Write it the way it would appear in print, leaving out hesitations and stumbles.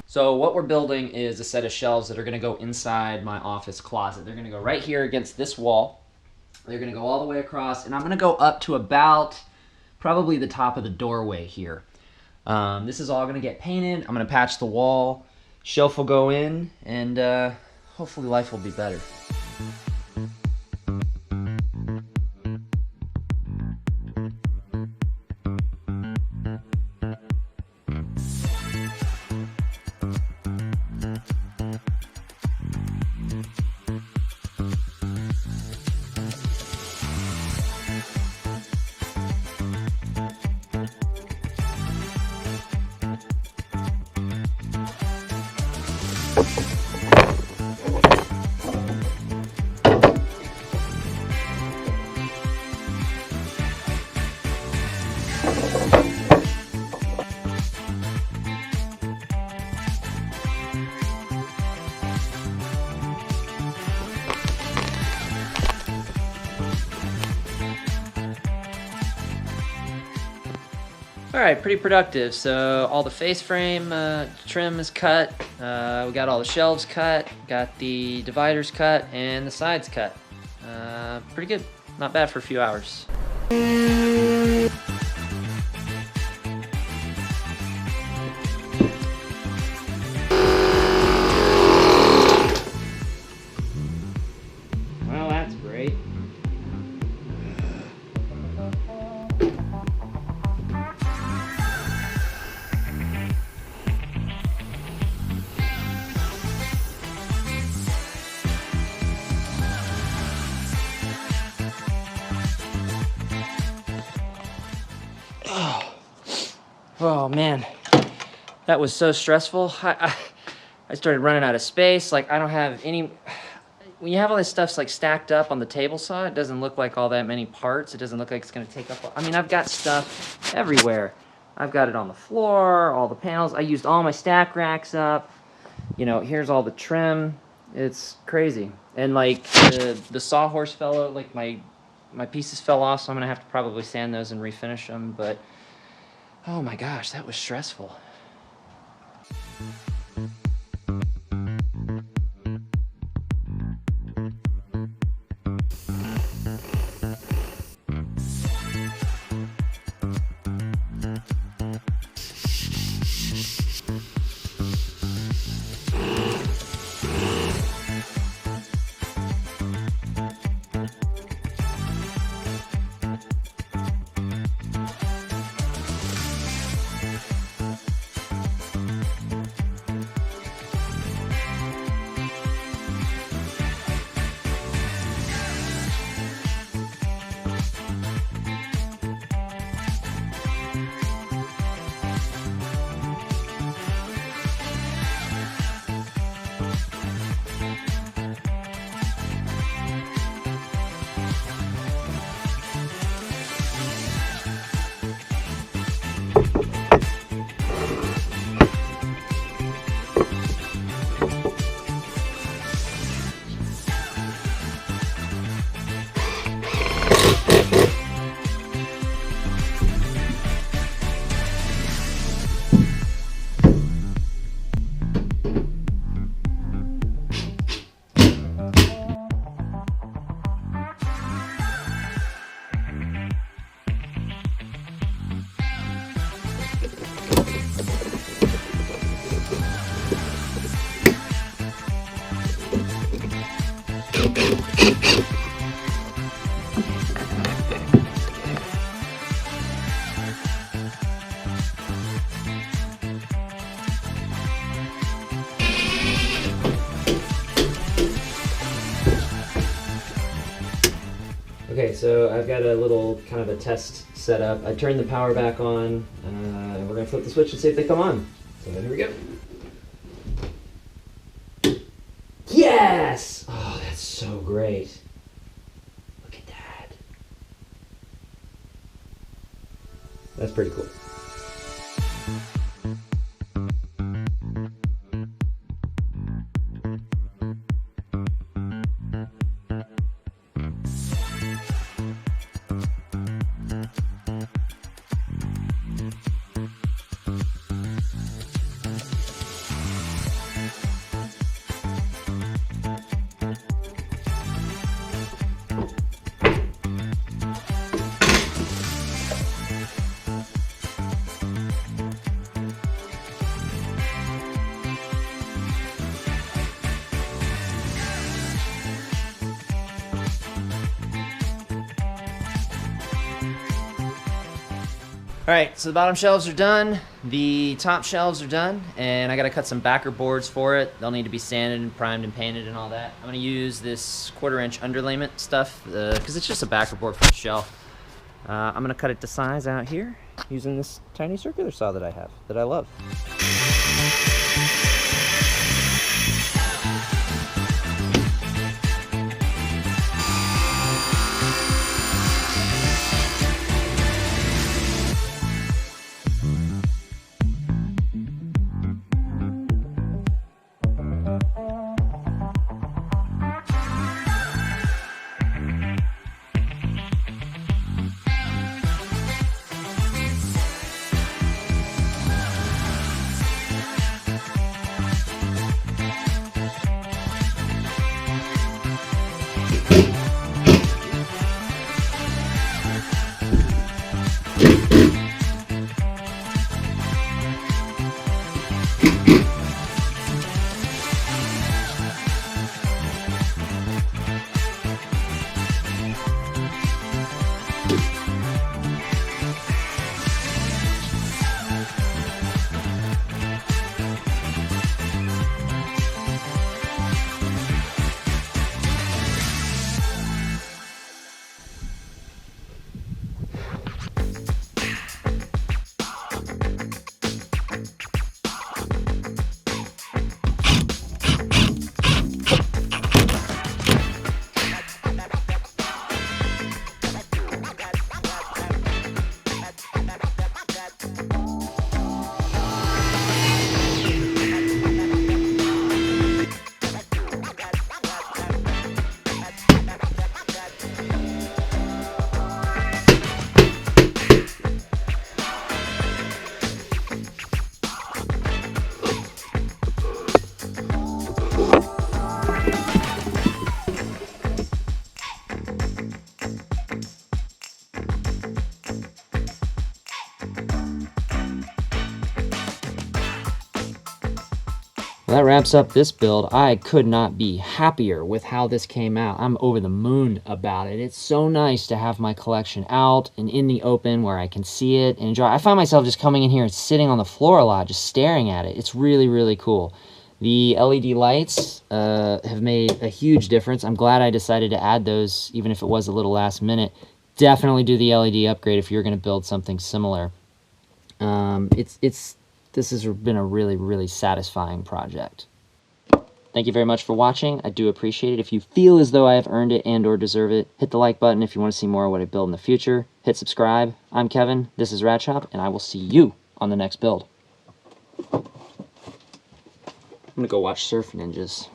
So what we're building is a set of shelves that are going to go inside my office closet. They're going to go right here against this wall. They're going to go all the way across, and I'm going to go up to about probably the top of the doorway here. This is all going to get painted. I'm going to patch the wall. Shelf will go in, and hopefully life will be better. All right, pretty productive. So all the face frame trim is cut. We got all the shelves cut, got the dividers cut, and the sides cut. Pretty good. Not bad for a few hours. Well, that's great. Oh man, that was so stressful. I started running out of space. Like, I don't have any. When you have all this stuff like stacked up on the table saw, it doesn't look like all that many parts. It doesn't look like it's gonna take up. I mean, I've got stuff everywhere. I've got it on the floor, all the panels. I used all my stack racks up. You know, here's all the trim. It's crazy. And like the sawhorse fell, like my pieces fell off, so I'm gonna have to probably sand those and refinish them. But oh my gosh, that was stressful. Okay, so I've got a little kind of a test set up. I turned the power back on, and we're gonna flip the switch and see if they come on. So here we go. Yes! Oh, that's so great. Look at that. That's pretty cool. right, so the bottom shelves are done, the top shelves are done, and I gotta cut some backer boards for it. They'll need to be sanded and primed and painted and all that. I'm gonna use this 1/4" underlayment stuff, because it's just a backer board for the shelf. I'm gonna cut it to size out here using this tiny circular saw that I have, that I love. Well, that wraps up this build. I could not be happier with how this came out. I'm over the moon about it. It's so nice to have my collection out and in the open where I can see it and enjoy. I find myself just coming in here and sitting on the floor a lot, just staring at it. It's really, really cool. The LED lights have made a huge difference. I'm glad I decided to add those, even if it was a little last minute. Definitely do the LED upgrade if you're going to build something similar. This has been a really, really satisfying project. Thank you very much for watching. I do appreciate it. If you feel as though I have earned it and or deserve it, hit the like button if you want to see more of what I build in the future. Hit subscribe. I'm Kevin. This is Rad Shop, and I will see you on the next build. I'm going to go watch Surf Ninjas.